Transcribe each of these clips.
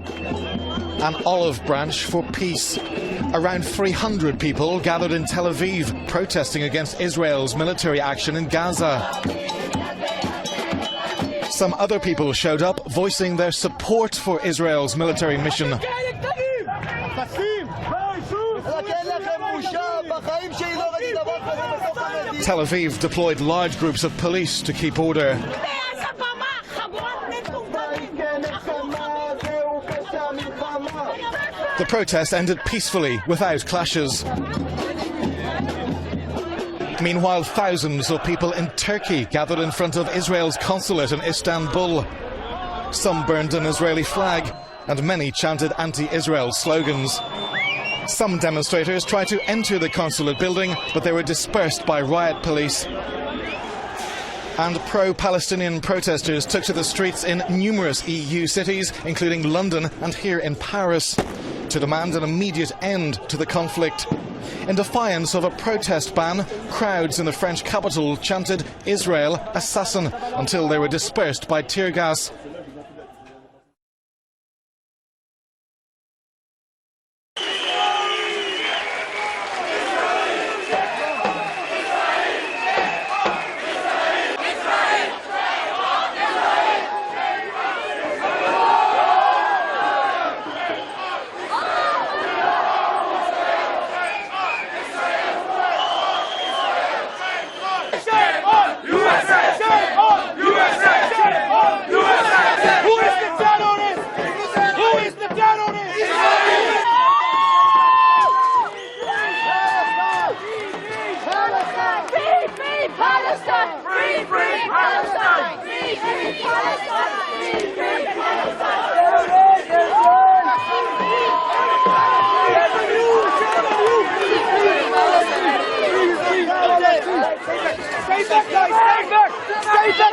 An olive branch for peace. Around 300 people gathered in Tel Aviv protesting against Israel's military action in Gaza. Some other people showed up voicing their support for Israel's military mission. Tel Aviv deployed large groups of police to keep order. The protest ended peacefully, without clashes. Meanwhile, thousands of people in Turkey gathered in front of Israel's consulate in Istanbul. Some burned an Israeli flag, and many chanted anti-Israel slogans. Some demonstrators tried to enter the consulate building, but they were dispersed by riot police. And pro-Palestinian protesters took to the streets in numerous EU cities, including London and here in Paris, to demand an immediate end to the conflict. In defiance of a protest ban, crowds in the French capital chanted "Israel, assassin," until they were dispersed by tear gas.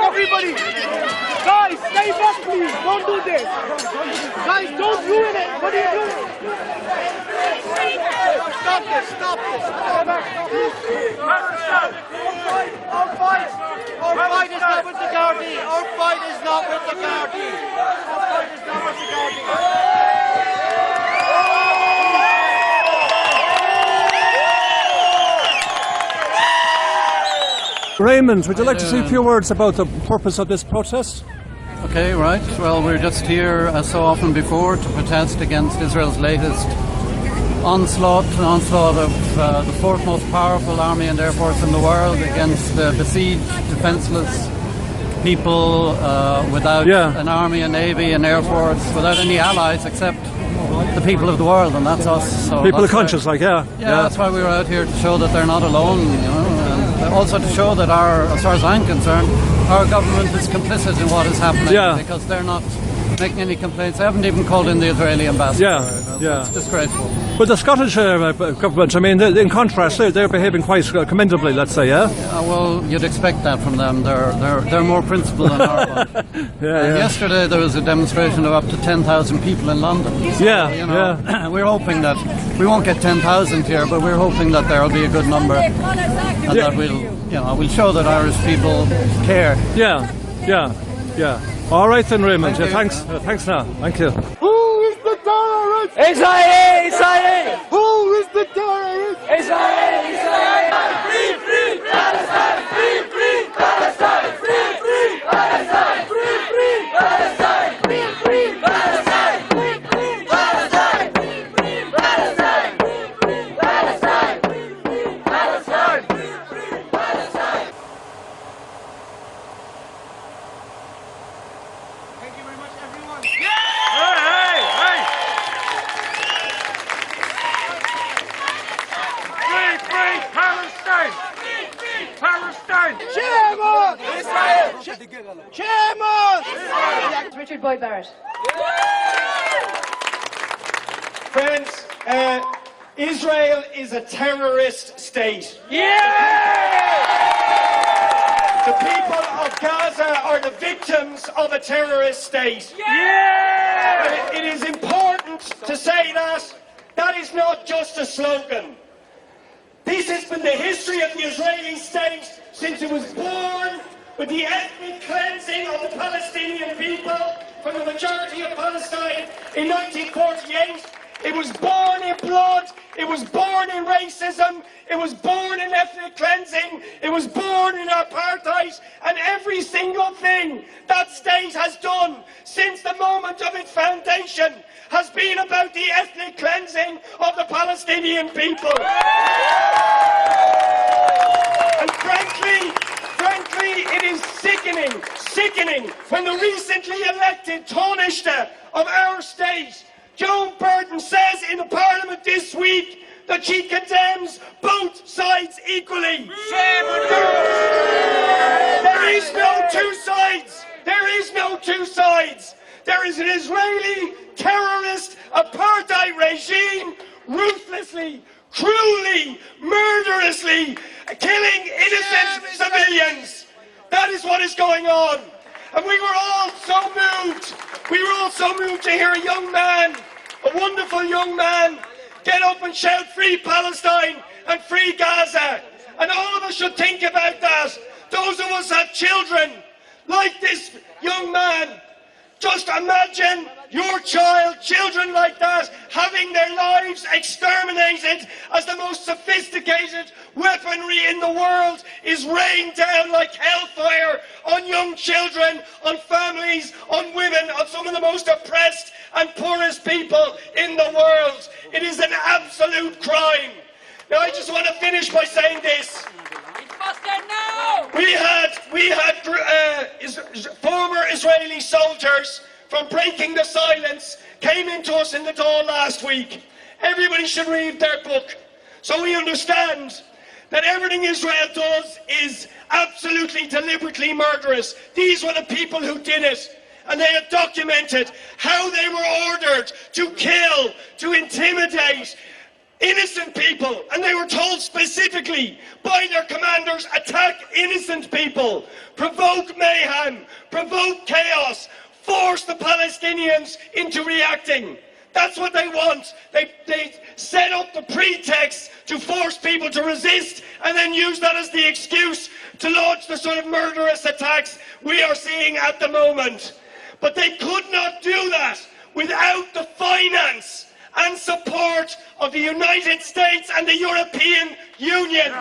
Everybody! Guys, stay back, please! Don't do this! Guys, don't ruin it! What are you doing? Stop this! Stop this! Our fight is not with the Gardaí! Our fight is not with the Gardaí! Our fight is not with the Gardaí! Raymond, would you like to say a few words about the purpose of this protest? Okay, right. Well, we're just here, as so often before, to protest against Israel's latest onslaught of the fourth most powerful army and air force in the world against besieged, defenseless people without an army, a navy, an air force, without any allies except the people of the world, and that's us. So people of conscience, yeah, that's why we were out here, to show that they're not alone, you know, and also to show that as far as I'm concerned, our government is complicit in what is happening, because they're not making any complaints. They haven't even called in the Israeli ambassador. It's disgraceful. But the Scottish government, I mean, in contrast, they're behaving quite commendably, let's say, well, you'd expect that from them. They're more principled than our one. Yesterday there was a demonstration of up to 10,000 people in London. So, we're hoping that we won't get 10,000 here, but we're hoping that there will be a good number, and that we'll show that Irish people care. All right then, Raymond. Thanks now. Thank you. Who is the terrorist? Israel! Israel! Who is the terrorist? Israel! Israel! Free, free Palestine! Free, free Palestine! Free, free Palestine! Free, free Palestine! Free, free Palestine! Free, free Palestine! Free, free Palestine! Free, free Palestine! Free, free Palestine! Free, free Palestine! Thank you very much, everyone. Palestine! Shame on Israel! Shame on Israel! Richard Boyd Barrett. Friends, Israel is a terrorist state. The people of Gaza are the victims of a terrorist state. It is important to say that. That is not just a slogan. This has been the history of the Israeli state since it was born, with the ethnic cleansing of the Palestinian people, from the majority of Palestine in 1948. It was born in blood, it was born in racism, it was born in ethnic cleansing, it was born in apartheid, and every single thing that state has done since the moment of its foundation has been about the ethnic cleansing of the Palestinian people. And frankly, it is sickening when the recently elected Taoiseach of our state, Joan Burton, says in the Parliament this week that she condemns both sides equally. There is no two sides. There is no two sides. There is an Israeli terrorist apartheid regime ruthlessly, cruelly, murderously killing innocent civilians. That is what is going on. And we were all so moved. We were all so moved to hear a young man, a wonderful young man, get up and shout "Free Palestine" and "Free Gaza." And all of us should think about that. Those of us who have children like this young man, just imagine your children like that, having their lives exterminated as the most sophisticated weaponry in the world is rained down like hellfire on young children, on families, on women, on some of the most oppressed and poorest people in the world. It is an absolute crime. Now I just want to finish by saying this. We had former Israeli soldiers from Breaking the Silence came into us in the Dáil last week. Everybody should read their book, so we understand that everything Israel does is absolutely deliberately murderous. These were the people who did it, and they have documented how they were ordered to kill, to intimidate innocent people, and they were told specifically by their commanders, attack innocent people, provoke mayhem, provoke chaos, force the Palestinians into reacting. That's what they want. They set up the pretext to force people to resist and then use that as the excuse to launch the sort of murderous attacks we are seeing at the moment. But they could not do that without the finance and support of the United States and the European Union.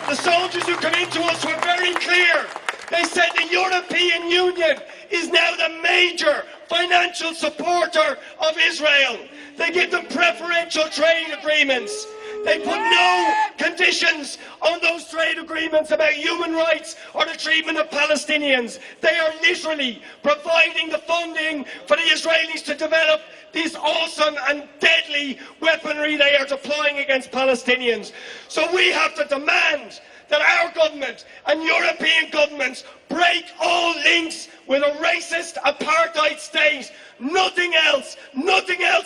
The soldiers who come into us were very clear. They said the European Union is now the major financial supporter of Israel. They give them preferential trade agreements. They put no conditions on those trade agreements about human rights or the treatment of Palestinians. They are literally providing the funding for the Israelis to develop this awesome and deadly weaponry they are deploying against Palestinians. So we have to demand that our government and European governments break all links with a racist apartheid state. Nothing else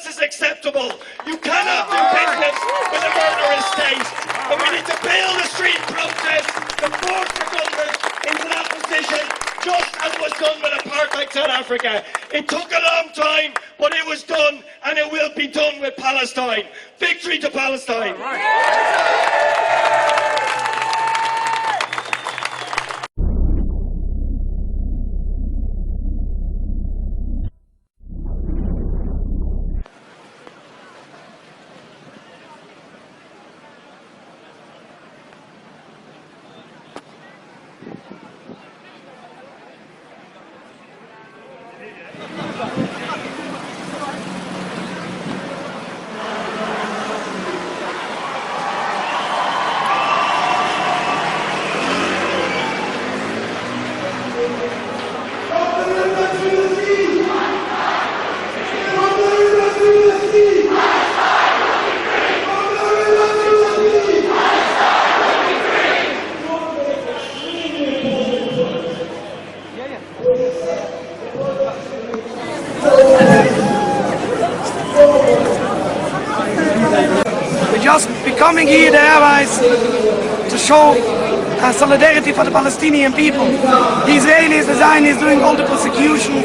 is acceptable. You cannot do business with a murderous state. And we need to build a street protest to force the government into that position, just as was done with apartheid South Africa. It took a long time, but it was done, and it will be done with Palestine. Victory to Palestine. Just becoming here the allies to show solidarity for the Palestinian people. The Israelis, the Zionists doing all the persecution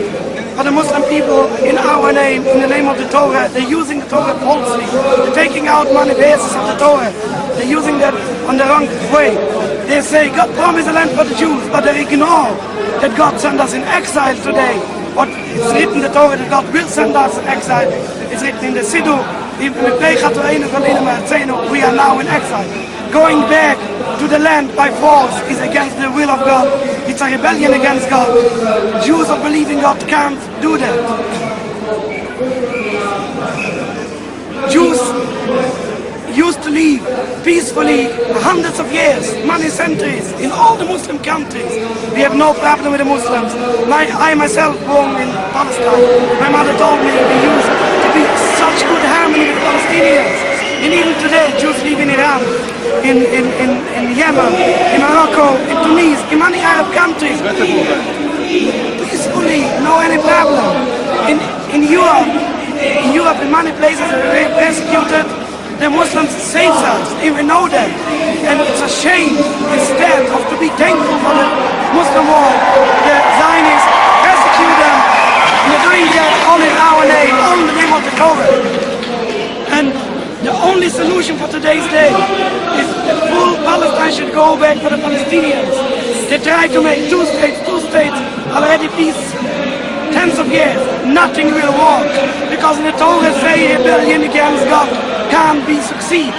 for the Muslim people in our name, in the name of the Torah. They're using the Torah falsely. They're taking out many verses of the Torah. They're using that on the wrong way. They say God promised a land for the Jews, but they ignore that God sent us in exile today. What is written in the Torah that God will send us in exile. It's written in the Siddur. We are now in exile. Going back to the land by force is against the will of God. It's a rebellion against God. Jews who believe in God can't do that. Jews used to live peacefully hundreds of years, many centuries, in all the Muslim countries. We have no problem with the Muslims. I myself born in Palestine. My mother told me we used to be such good harmony with Palestinians. And even today, Jews live in Iran, in Yemen, in Morocco, in Tunis, in many Arab countries. Peacefully, no any problem. In Europe, in many places, they are persecuted. The Muslims save us, and we know that. And it's a shame, instead of to be thankful for the Muslim world, the Zionists persecute them. We're doing that all in our name, all in the name of the Torah. And the only solution for today's day is that full Palestine should go back for the Palestinians. They try to make two states, already peace. Tens of years, nothing will work, because in the Torah say rebellion against God can't be succeed.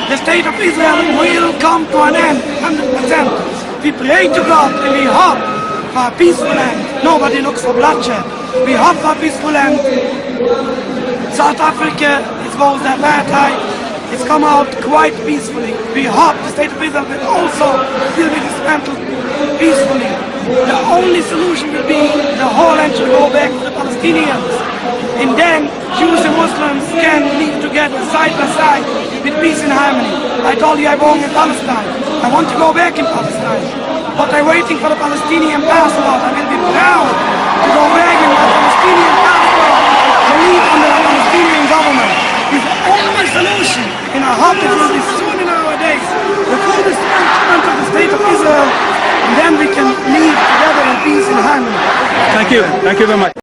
The state of Israel will come to an end, 100%. We pray to God and we hope for a peaceful land. Nobody looks for bloodshed. We hope for a peaceful land. South Africa was the apartheid. It's come out quite peacefully. We hope the state of Israel will also be dismantled peacefully. The only solution will be the whole land should go back to the Palestinians. And then Jews and Muslims can live together side by side with peace and harmony. I told you I born in Palestine. I want to go back in Palestine. But I'm waiting for the Palestinian passport. I will be proud to go back in my Palestinian passport to live under the Palestinian government. It's the only solution. And I hope it will be soon in our days. The full dismanagement of the state of Israel. And then we can live together in peace and harmony. Thank you very much.